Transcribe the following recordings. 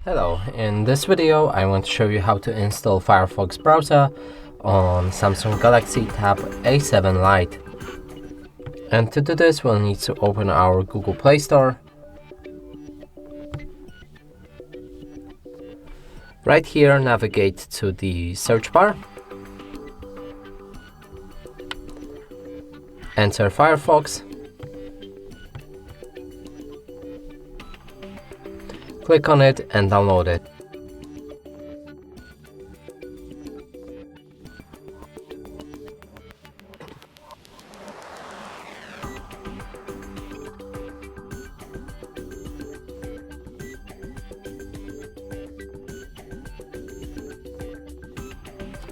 Hello, in this video I want to show you how to install Firefox browser on Samsung Galaxy Tab A7 Lite. And to do this we'll need to open our Google Play Store. Right here navigate to the search bar. Enter Firefox. Click on it and download it.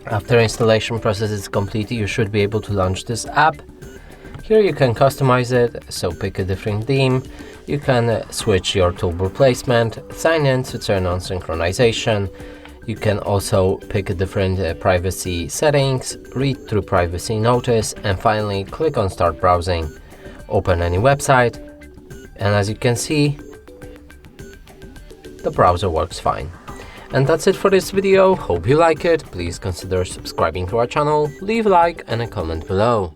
After installation process is complete, you should be able to launch this app. Here you can customize it, so pick a different theme. You can switch your toolbar placement, sign in to turn on synchronization. You can also pick different privacy settings, read through privacy notice, and finally click on Start Browsing. Open any website, and as you can see, the browser works fine. And that's it for this video. Hope you like it. Please consider subscribing to our channel, leave a like and a comment below.